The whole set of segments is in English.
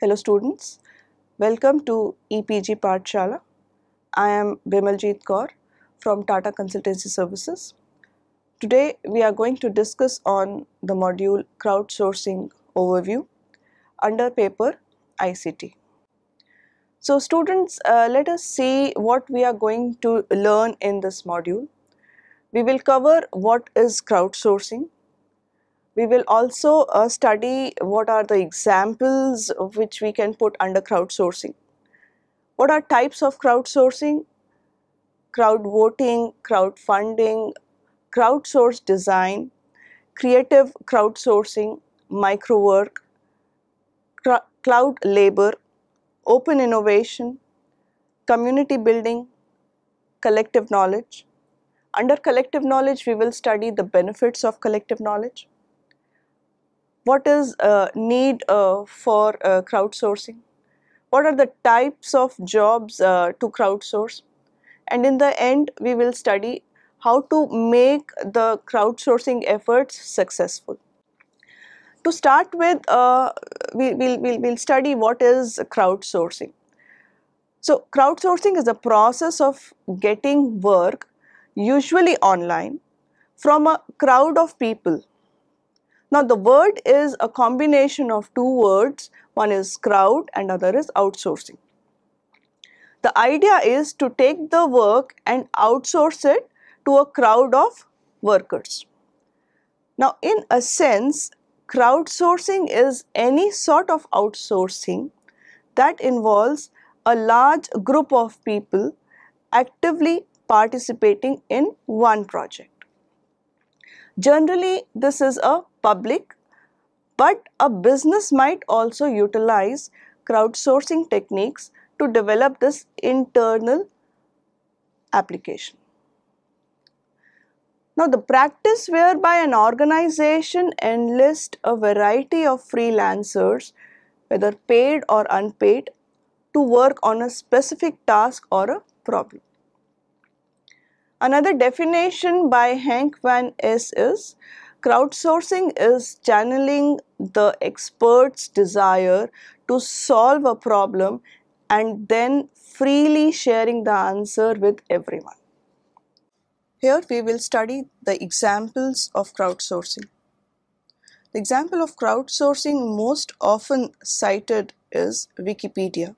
Hello students, welcome to EPG Pathshala. I am Bimaljit Kaur from Tata Consultancy Services. Today we are going to discuss on the module Crowdsourcing Overview under paper ICT. So students, let us see what we are going to learn in this module. We will cover what is crowdsourcing. We will also study what are the examples which we can put under crowdsourcing. What are types of crowdsourcing? Crowdvoting, crowdfunding, crowdsource design, creative crowdsourcing, microwork, cloud labor, open innovation, community building, collective knowledge. Under collective knowledge, we will study the benefits of collective knowledge. What is need for crowdsourcing? What are the types of jobs to crowdsource? And in the end, we will study how to make the crowdsourcing efforts successful. To start with, we'll study what is crowdsourcing. So, crowdsourcing is a process of getting work, usually online, from a crowd of people. Now, the word is a combination of two words, one is crowd and other is outsourcing. The idea is to take the work and outsource it to a crowd of workers. Now, in a sense, crowdsourcing is any sort of outsourcing that involves a large group of people actively participating in one project. Generally, this is a public, but a business might also utilize crowdsourcing techniques to develop this internal application. Now, the practice whereby an organization enlists a variety of freelancers, whether paid or unpaid, to work on a specific task or a problem. Another definition by Henk van Es is crowdsourcing is channeling the expert's desire to solve a problem and then freely sharing the answer with everyone. Here we will study the examples of crowdsourcing. The example of crowdsourcing most often cited is Wikipedia,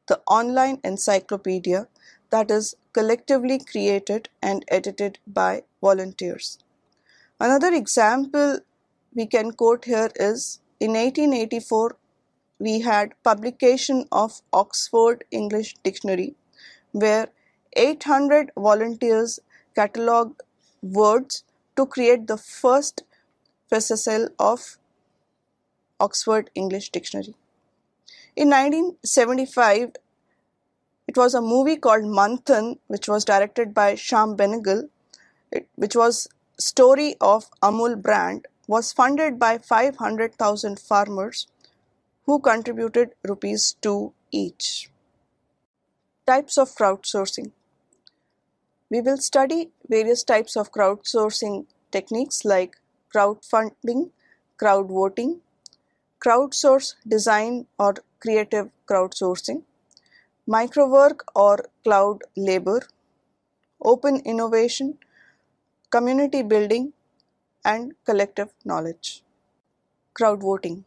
the online encyclopedia that is collectively created and edited by volunteers. Another example we can quote here is in 1884 we had publication of Oxford English Dictionary where 800 volunteers catalogued words to create the first facsimile of Oxford English Dictionary. In 1975, it was a movie called Manthan, which was directed by Shyam Benegal, which was story of Amul brand, was funded by 500,000 farmers who contributed rupees 2 each. Types of crowdsourcing. We will study various types of crowdsourcing techniques like crowdfunding, crowdvoting, crowdsource design or creative crowdsourcing, microwork or cloud labor, open innovation, community building, and collective knowledge. Crowdvoting.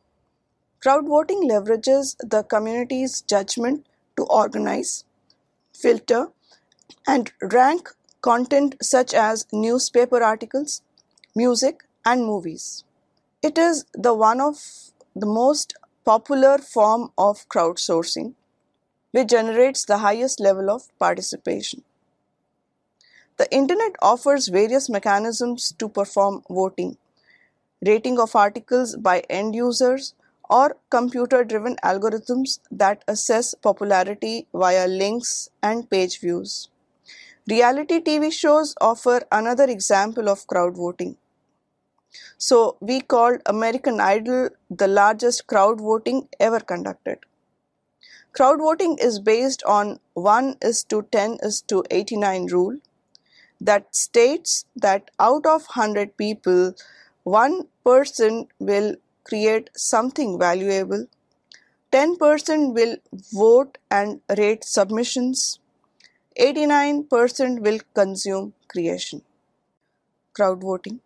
Crowdvoting leverages the community's judgment to organize, filter, and rank content such as newspaper articles, music, and movies. It is one of the most popular form of crowdsourcing, which generates the highest level of participation. The internet offers various mechanisms to perform voting, rating of articles by end users, or computer-driven algorithms that assess popularity via links and page views. Reality TV shows offer another example of crowdvoting. So, we called American Idol the largest crowdvoting ever conducted. Crowdvoting is based on 1:10:89 rule that states that out of 100 people, one person will create something valuable, 10% will vote and rate submissions, 89% will consume creation. Crowdvoting.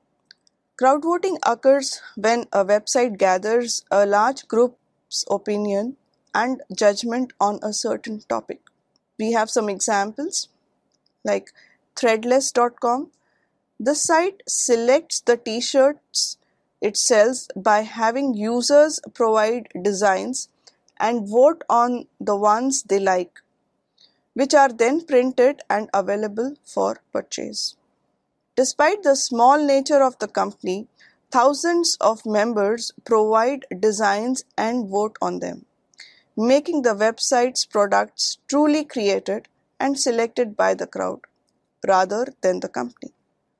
Crowdvoting occurs when a website gathers a large group's opinion and judgment on a certain topic. We have some examples like threadless.com. The site selects the t-shirts it sells by having users provide designs and vote on the ones they like, which are then printed and available for purchase. Despite the small nature of the company, thousands of members provide designs and vote on them, making the website's products truly created and selected by the crowd rather than the company.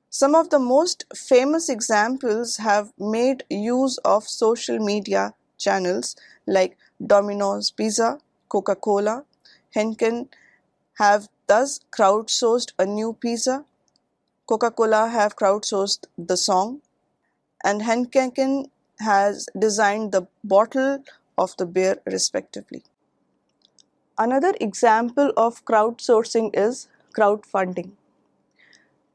Some of the most famous examples have made use of social media channels like Domino's Pizza, Coca-Cola, Henken have thus crowdsourced a new pizza, Coca-Cola have crowdsourced the song, and Henken has designed the bottle of the beer respectively. Another example of crowdsourcing is crowdfunding.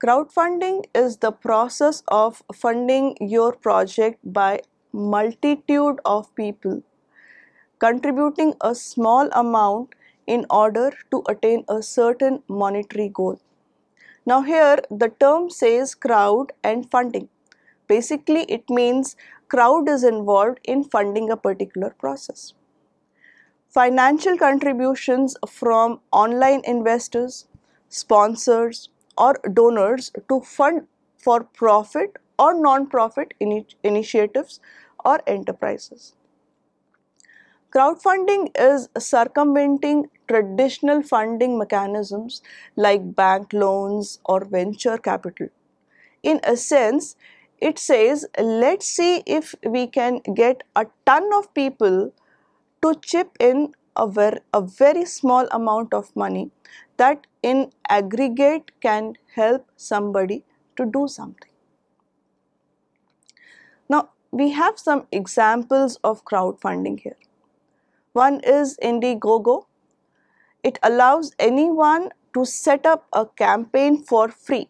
Crowdfunding is the process of funding your project by multitude of people contributing a small amount in order to attain a certain monetary goal. Now here the term says crowd and funding. Basically it means crowd is involved in funding a particular process. Financial contributions from online investors, sponsors, or donors to fund for profit or non-profit initiatives or enterprises. Crowdfunding is circumventing traditional funding mechanisms like bank loans or venture capital. In a sense, it says, let's see if we can get a ton of people to chip in a very small amount of money that in aggregate can help somebody to do something. Now, we have some examples of crowdfunding here. One is Indiegogo. It allows anyone to set up a campaign for free.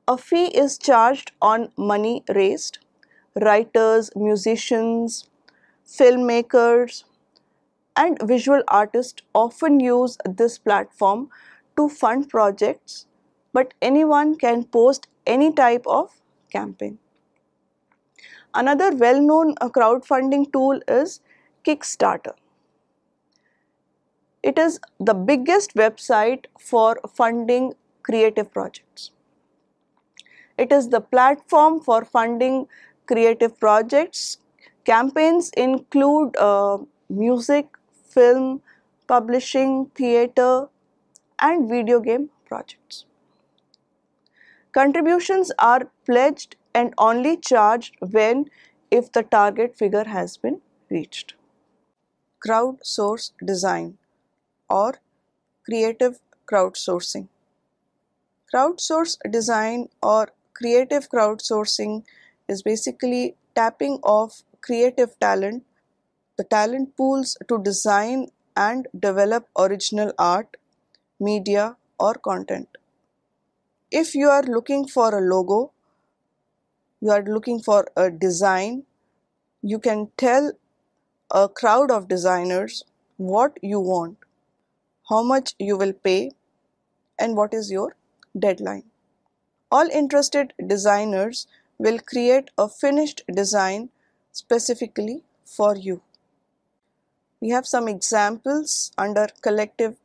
A fee is charged on money raised. Writers, musicians, filmmakers, and visual artists often use this platform to fund projects, but anyone can post any type of campaign. Another well-known crowdfunding tool is Kickstarter. It is the biggest website for funding creative projects. It is the platform for funding creative projects. Campaigns include music, film, publishing, theater, and video game projects. Contributions are pledged and only charged when if the target figure has been reached. Crowdsource design or creative crowdsourcing. Crowdsource design or creative crowdsourcing is basically tapping off creative talent, the talent pools to design and develop original art, media, or content. If you are looking for a logo, you are looking for a design, you can tell a crowd of designers what you want, how much you will pay, and what is your deadline. All interested designers will create a finished design specifically for you. We have some examples under collective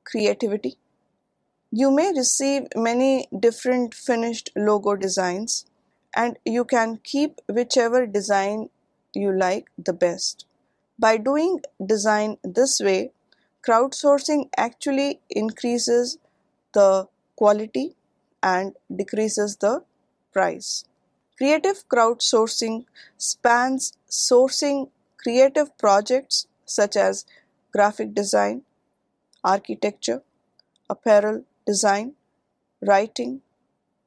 creativity. You may receive many different finished logo designs and you can keep whichever design you like the best. By doing design this way, crowdsourcing actually increases the quality and decreases the price. Creative crowdsourcing spans sourcing creative projects such as graphic design, architecture, apparel design, writing,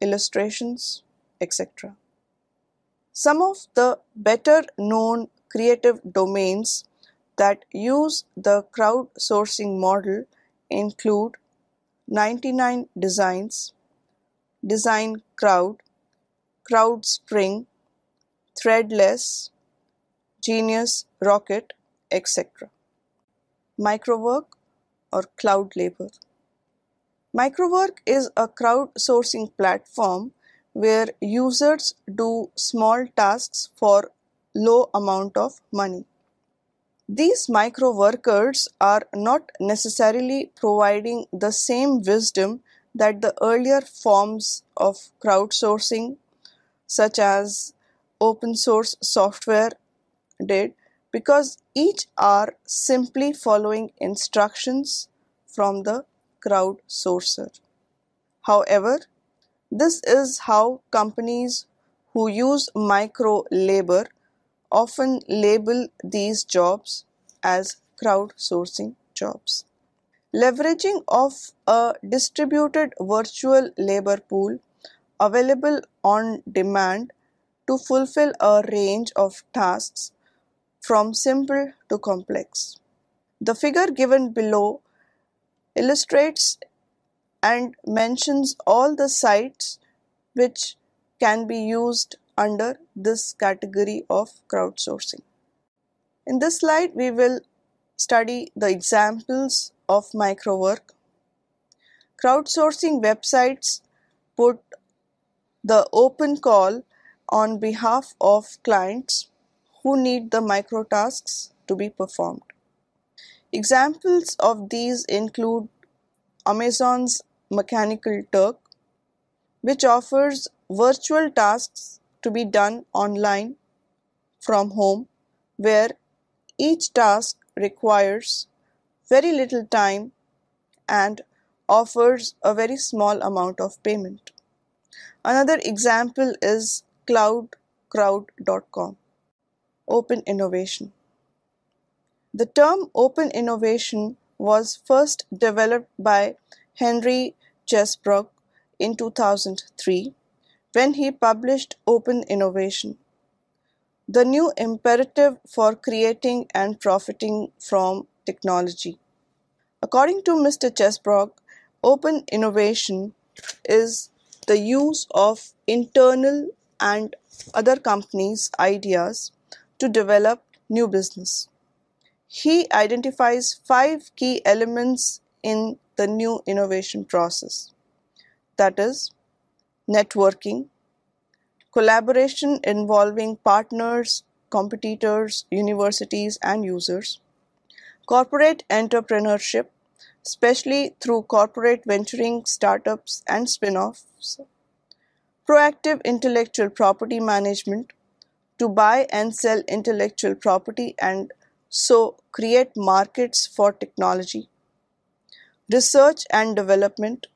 illustrations, etc. Some of the better known creative domains that use the crowdsourcing model include 99 Designs, Design Crowd, CrowdSpring, Threadless, Genius, Rocket, etc. Microwork or cloud labor. Microwork is a crowdsourcing platform where users do small tasks for low amount of money. These micro workers are not necessarily providing the same wisdom that the earlier forms of crowdsourcing, such as open source software, did, because each are simply following instructions from the crowdsourcer. However, this is how companies who use micro labor often label these jobs as crowdsourcing jobs. Leveraging of a distributed virtual labor pool available on demand to fulfill a range of tasks from simple to complex. The figure given below illustrates and mentions all the sites which can be used under this category of crowdsourcing. In this slide, we will study the examples of microwork. Crowdsourcing websites put the open call on behalf of clients who need the micro tasks to be performed. Examples of these include Amazon's Mechanical Turk, which offers virtual tasks to be done online from home, where each task requires very little time and offers a very small amount of payment. Another example is crowd.com. Open innovation. The term open innovation was first developed by Henry Chesbrough in 2003 when he published Open Innovation, the new imperative for creating and profiting from technology. According to Mr. Chesbrough, open innovation is the use of internal and other companies' ideas to develop new business. He identifies 5 key elements in the new innovation process, that is, networking, collaboration involving partners, competitors, universities, and users, corporate entrepreneurship, especially through corporate venturing, startups, and spin-offs, proactive intellectual property management, to buy and sell intellectual property and so create markets for technology, research and development,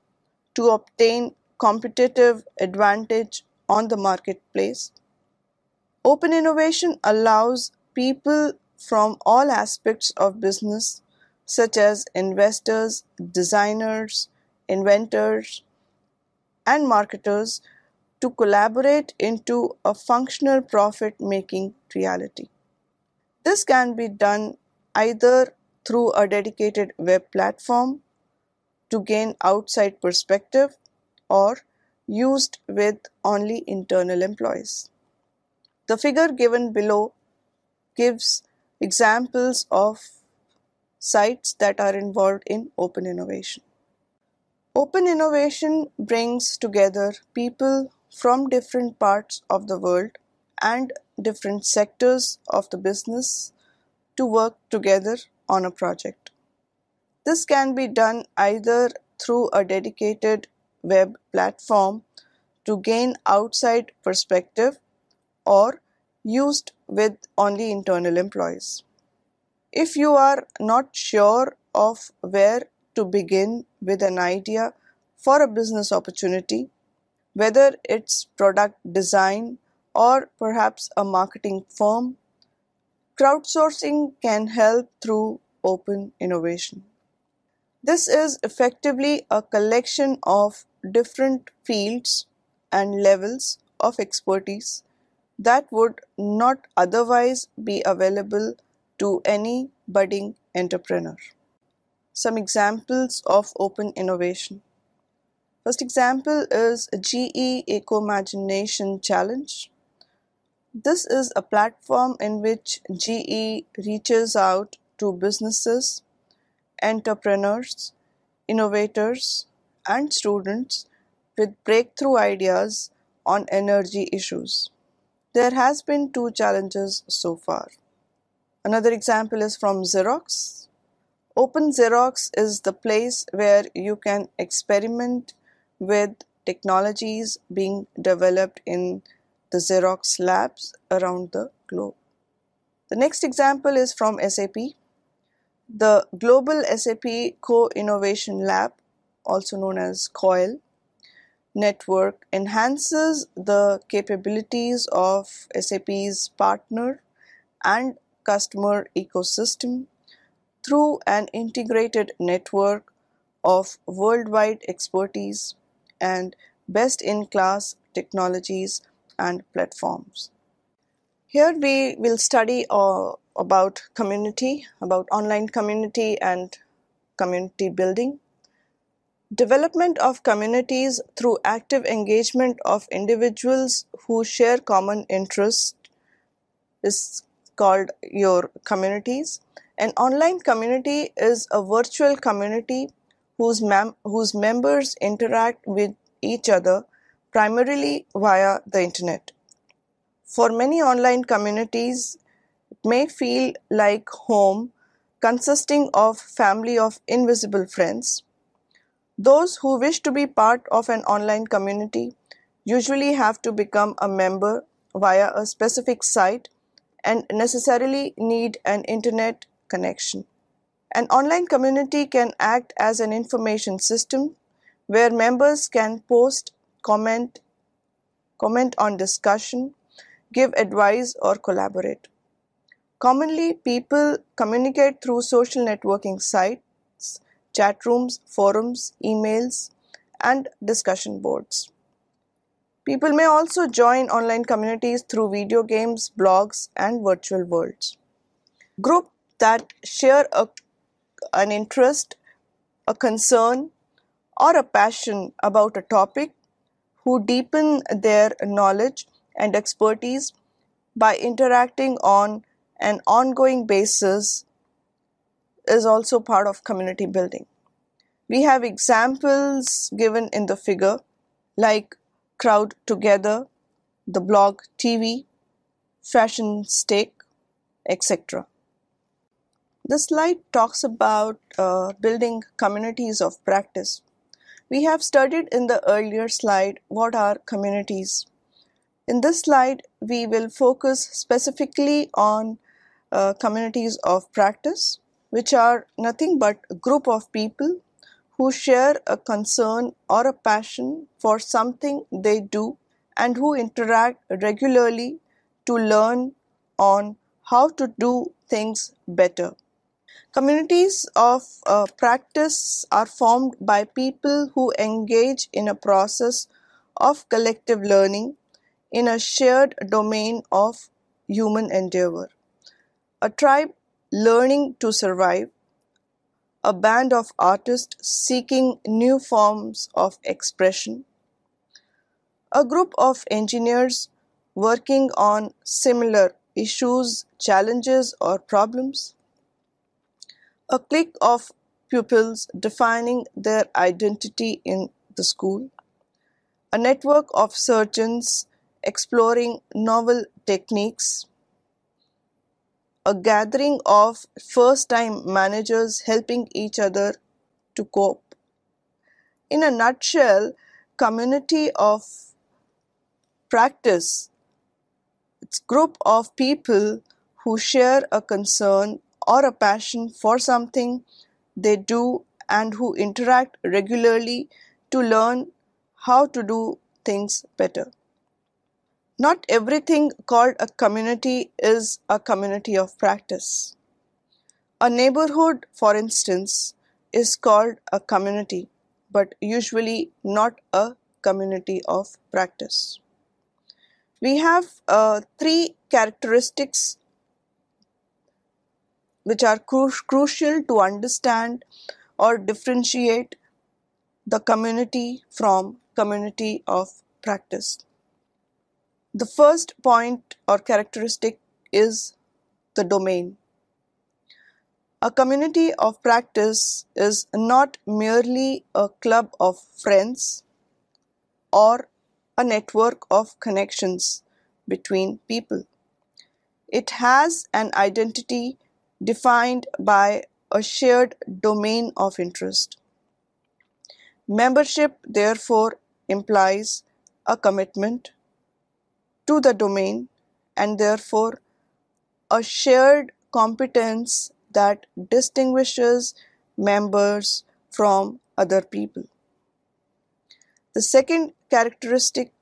to obtain competitive advantage on the marketplace. Open innovation allows people from all aspects of business, such as investors, designers, inventors, and marketers, to collaborate into a functional profit-making reality. This can be done either through a dedicated web platform to gain outside perspective or used with only internal employees. The figure given below gives examples of sites that are involved in open innovation. Open innovation brings together people from different parts of the world and different sectors of the business to work together on a project. This can be done either through a dedicated web platform to gain outside perspective or used with only internal employees. If you are not sure of where to begin with an idea for a business opportunity, whether it's product design or perhaps a marketing firm, crowdsourcing can help through open innovation. This is effectively a collection of different fields and levels of expertise that would not otherwise be available to any budding entrepreneur. Some examples of open innovation. First example is GE Eco-Imagination Challenge. This is a platform in which GE reaches out to businesses, entrepreneurs, innovators, and students with breakthrough ideas on energy issues. There has been 2 challenges so far. Another example is from Xerox. Open Xerox is the place where you can experiment with technologies being developed in the Xerox labs around the globe. The next example is from SAP. The Global SAP Co-Innovation Lab, also known as COIL, network enhances the capabilities of SAP's partner and customer ecosystem through an integrated network of worldwide expertise and best-in-class technologies and platforms. Here we will study about community, about online community and community building. Development of communities through active engagement of individuals who share common interests is called your communities. An online community is a virtual community whose members interact with each other primarily via the internet. For many online communities, it may feel like home, consisting of family of invisible friends. Those who wish to be part of an online community usually have to become a member via a specific site and necessarily need an internet connection. An online community can act as an information system where members can post, comment on discussion, give advice, or collaborate. Commonly, people communicate through social networking sites, chat rooms, forums, emails, and discussion boards. People may also join online communities through video games, blogs, and virtual worlds. Groups that share an interest, a concern, or a passion about a topic, who deepen their knowledge and expertise by interacting on an ongoing basis, is also part of community building. We have examples given in the figure like Crowd Together, the blog TV, Fashion Stick, etc. This slide talks about building communities of practice. We have studied in the earlier slide what are communities. In this slide, we will focus specifically on communities of practice, which are nothing but a group of people who share a concern or a passion for something they do and who interact regularly to learn on how to do things better. Communities of practice are formed by people who engage in a process of collective learning in a shared domain of human endeavor. A tribe learning to survive, a band of artists seeking new forms of expression, a group of engineers working on similar issues, challenges, or problems, a clique of pupils defining their identity in the school, a network of surgeons exploring novel techniques, a gathering of first-time managers helping each other to cope. In a nutshell, community of practice, it's a group of people who share a concern or a passion for something they do and who interact regularly to learn how to do things better. Not everything called a community is a community of practice. A neighborhood, for instance, is called a community, but usually not a community of practice. We have 3 characteristics which are crucial to understand or differentiate the community from community of practice. The first point or characteristic is the domain. A community of practice is not merely a club of friends or a network of connections between people. It has an identity defined by a shared domain of interest. Membership, therefore, implies a commitment to the domain and therefore a shared competence that distinguishes members from other people. The second characteristic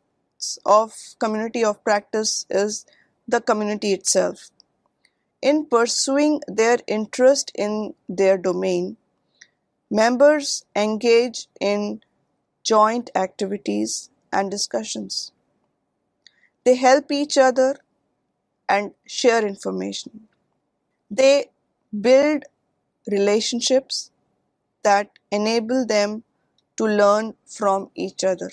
of community of practice is the community itself. In pursuing their interest in their domain, members engage in joint activities and discussions. They help each other and share information. They build relationships that enable them to learn from each other.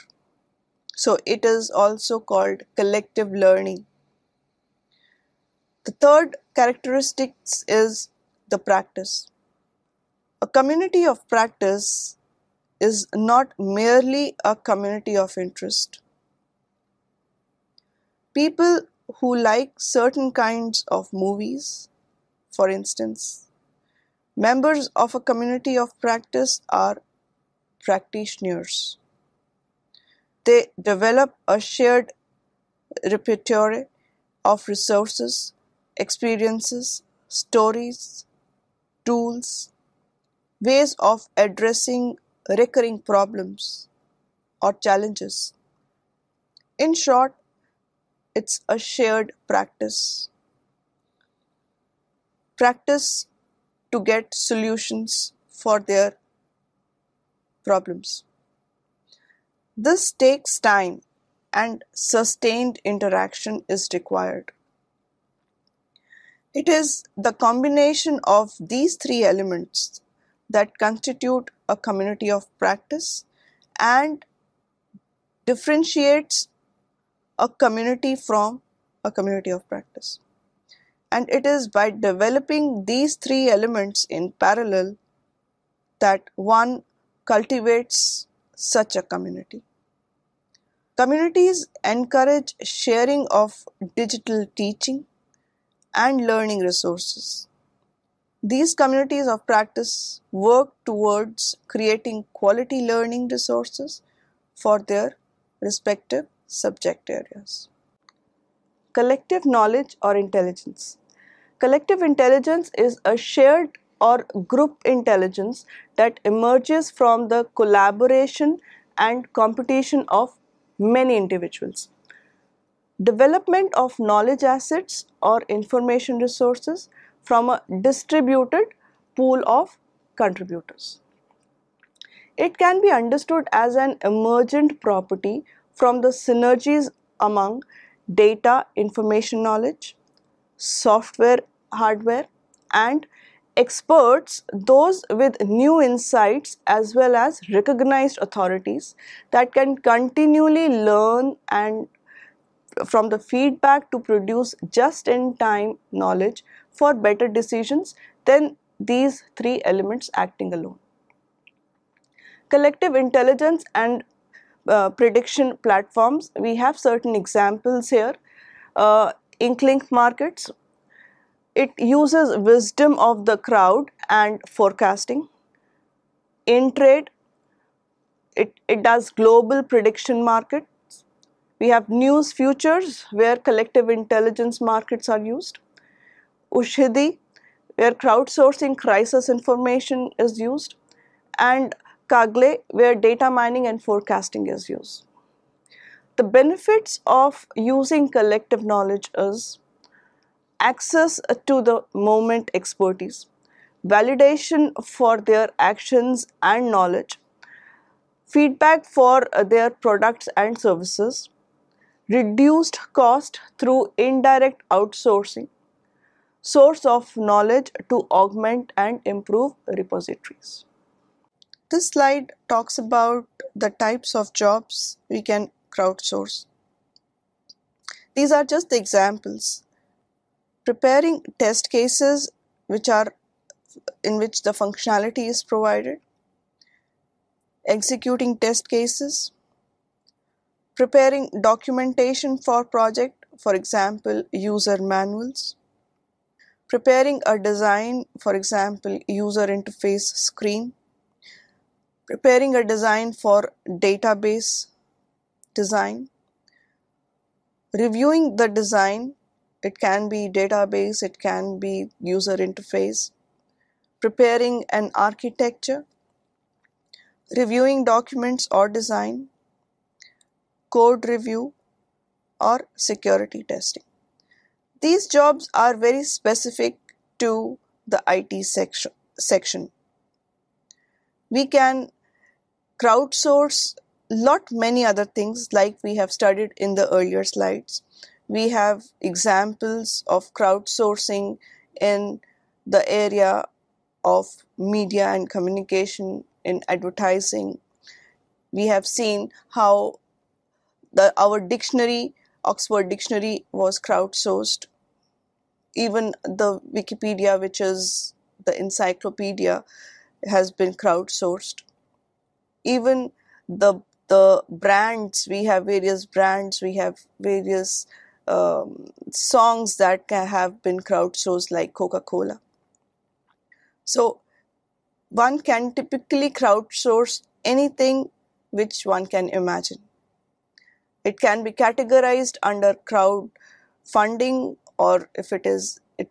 So it is also called collective learning. The third characteristic is the practice. A community of practice is not merely a community of interest. People who like certain kinds of movies, for instance, members of a community of practice are practitioners. They develop a shared repertoire of resources, experiences, stories, tools, ways of addressing recurring problems or challenges. In short, it's a shared practice. Practice to get solutions for their problems. This takes time and sustained interaction is required. It is the combination of these three elements that constitute a community of practice and differentiates a community from a community of practice. And it is by developing these three elements in parallel that one cultivates such a community. Communities encourage sharing of digital teaching and learning resources. These communities of practice work towards creating quality learning resources for their respective subject areas. Collective knowledge or intelligence. Collective intelligence is a shared or group intelligence that emerges from the collaboration and competition of many individuals. Development of knowledge assets or information resources from a distributed pool of contributors. It can be understood as an emergent property from the synergies among data, information knowledge, software, hardware, and experts, those with new insights as well as recognized authorities that can continually learn and from the feedback to produce just-in-time knowledge for better decisions than these three elements acting alone. Collective intelligence and prediction platforms, we have certain examples here. Inklink markets, it uses wisdom of the crowd and forecasting. InTrade, it does global prediction market. We have news futures where collective intelligence markets are used. Ushhidi, where crowdsourcing crisis information is used. And Kagle, where data mining and forecasting is used. The benefits of using collective knowledge is access to the moment expertise, validation for their actions and knowledge, feedback for their products and services, reduced cost through indirect outsourcing, source of knowledge to augment and improve repositories. This slide talks about the types of jobs we can crowdsource. These are just the examples. Preparing test cases in which the functionality is provided, executing test cases, preparing documentation for project, for example, user manuals, preparing a design, for example, user interface screen, preparing a design for database design, reviewing the design, it can be database, it can be user interface, preparing an architecture, reviewing documents or design, code review, or security testing. These jobs are very specific to the IT section. We can crowdsource many other things like we have studied in the earlier slides. We have examples of crowdsourcing in the area of media and communication, in advertising. We have seen how our dictionary, Oxford Dictionary, was crowdsourced. Even the Wikipedia, which is the encyclopedia, has been crowdsourced. Even the brands, we have various brands, we have various songs that have been crowdsourced, like Coca-Cola. So one can typically crowdsource anything which one can imagine. It can be categorized under crowdfunding, or if it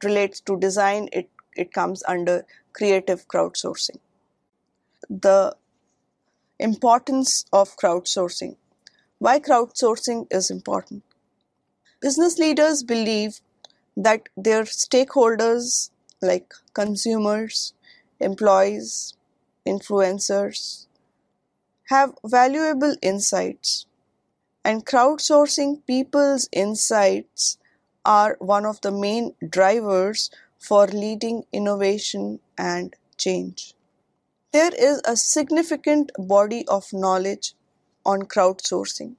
relates to design, it comes under creative crowdsourcing. The importance of crowdsourcing. Why crowdsourcing is important? Business leaders believe that their stakeholders, like consumers, employees, influencers, have valuable insights, and crowdsourcing people's insights are one of the main drivers for leading innovation and change. There is a significant body of knowledge on crowdsourcing,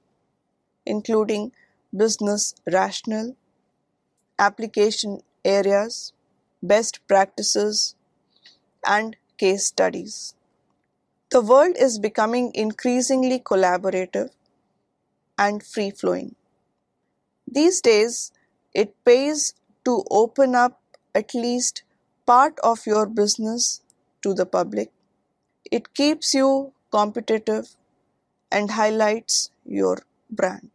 including business rationale, application areas, best practices, and case studies. The world is becoming increasingly collaborative and free-flowing. These days, it pays to open up at least part of your business to the public. It keeps you competitive and highlights your brand.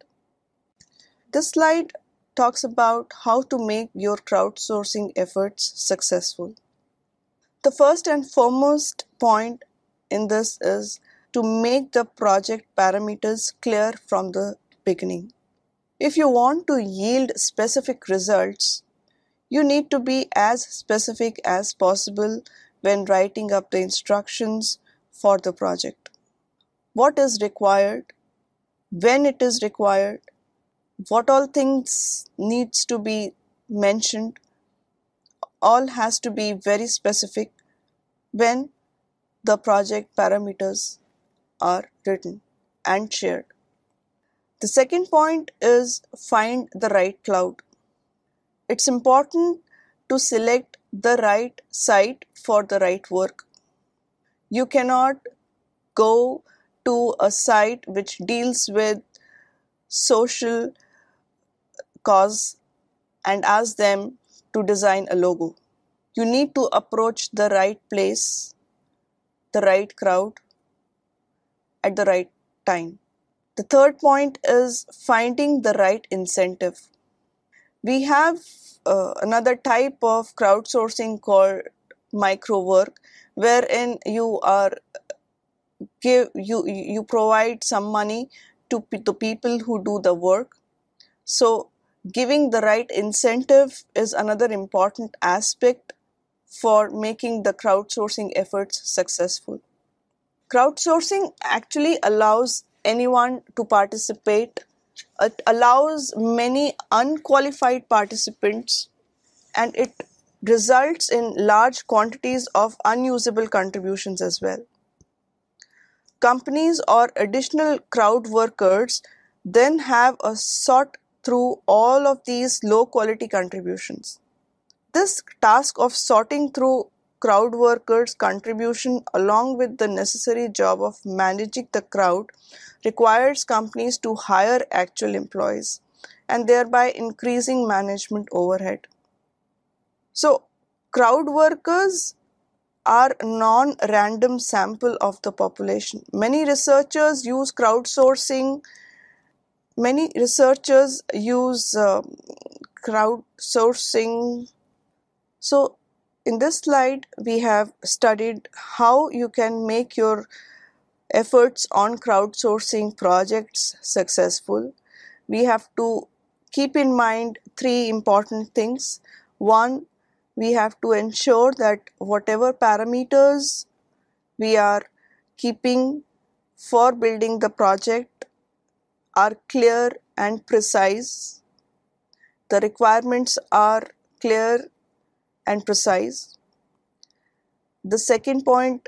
This slide talks about how to make your crowdsourcing efforts successful. The first and foremost point in this is to make the project parameters clear from the beginning. If you want to yield specific results, you need to be as specific as possible when writing up the instructions for the project. What is required, when it is required, what all things needs to be mentioned, all has to be very specific when the project parameters are written and shared. The second point is find the right cloud. It's important to select the right site for the right work. You cannot go to a site which deals with social cause and ask them to design a logo. You need to approach the right place, the right crowd, at the right time. The third point is finding the right incentive. We have another type of crowdsourcing called Microwork, wherein you provide some money to the people who do the work. So giving the right incentive is another important aspect for making the crowdsourcing efforts successful. Crowdsourcing actually allows anyone to participate. It allows many unqualified participants, and it results in large quantities of unusable contributions as well. Companies or additional crowd workers then have a sort through all of these low quality contributions. This task of sorting through crowd workers' contribution along with the necessary job of managing the crowd requires companies to hire actual employees and thereby increasing management overhead. So, crowd workers are non-random sample of the population. Many researchers use crowdsourcing. Many researchers use crowdsourcing. So, in this slide, we have studied how you can make your efforts on crowdsourcing projects successful. We have to keep in mind three important things. One, we have to ensure that whatever parameters we are keeping for building the project are clear and precise. The requirements are clear and precise. The second point,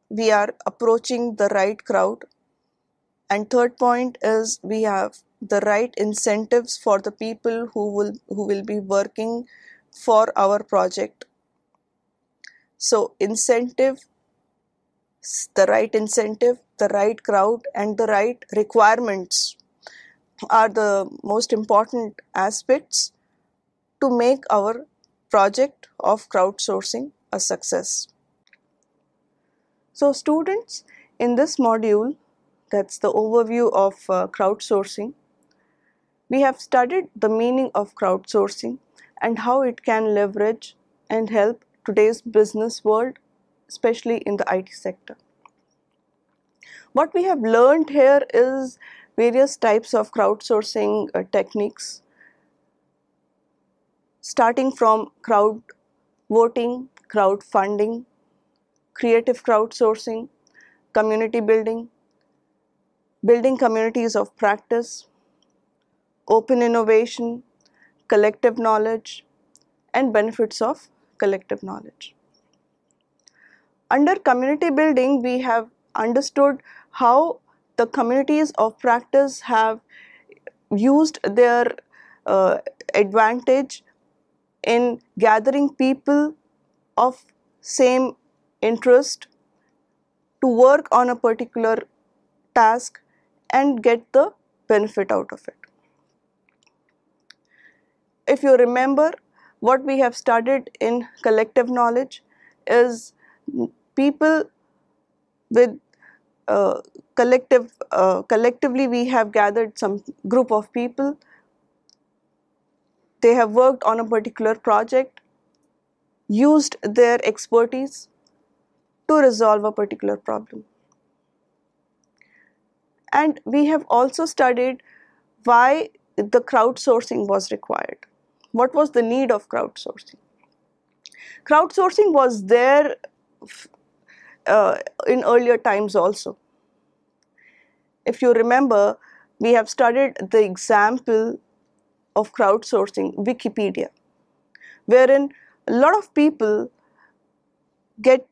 we are approaching the right crowd. And third point is we have the right incentives for the people who will be working for our project. So incentive, the right crowd, and the right requirements are the most important aspects to make our project of crowdsourcing a success. So students, in this module, that's the overview of crowdsourcing, we have studied the meaning of crowdsourcing and how it can leverage and help today's business world, especially in the IT sector. What we have learned here is various types of crowdsourcing techniques, starting from crowdvoting, crowdfunding, creative crowdsourcing, community building, building communities of practice, open innovation, collective knowledge, and benefits of collective knowledge. Under community building, we have understood how the communities of practice have used their advantage in gathering people of same interest to work on a particular task and get the benefit out of it. If you remember, what we have studied in collective knowledge is people with collectively we have gathered some group of people. They have worked on a particular project, used their expertise to resolve a particular problem. And we have also studied why the crowdsourcing was required. What was the need of crowdsourcing? Crowdsourcing was there in earlier times also. If you remember, we have studied the example of crowdsourcing, Wikipedia, wherein a lot of people get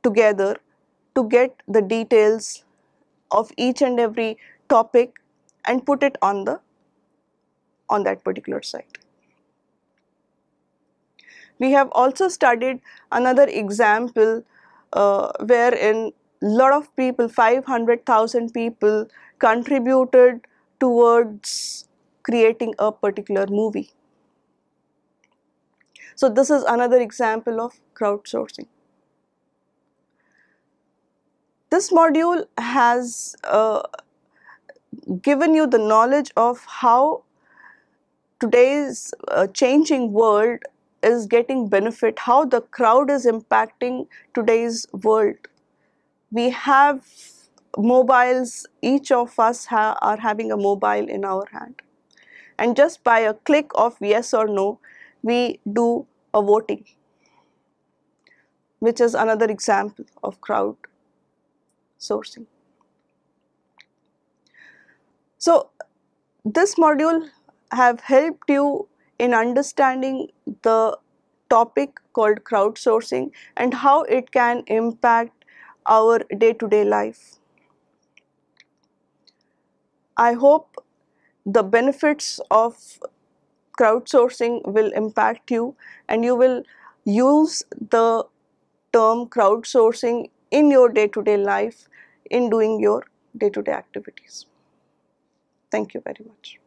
together to get the details of each and every topic and put it on that particular site. We have also studied another example wherein a lot of people, 500,000 people, contributed towards creating a particular movie. So this is another example of crowdsourcing. This module has given you the knowledge of how today's changing world is getting benefit, how the crowd is impacting today's world. We have mobiles, each of us are having a mobile in our hand. And just by a click of yes or no, we do a voting, which is another example of crowdsourcing. So this module have helped you in understanding the topic called crowdsourcing and how it can impact our day-to-day life. I hope the benefits of crowdsourcing will impact you and you will use the term crowdsourcing in your day-to-day life in doing your day-to-day activities. Thank you very much.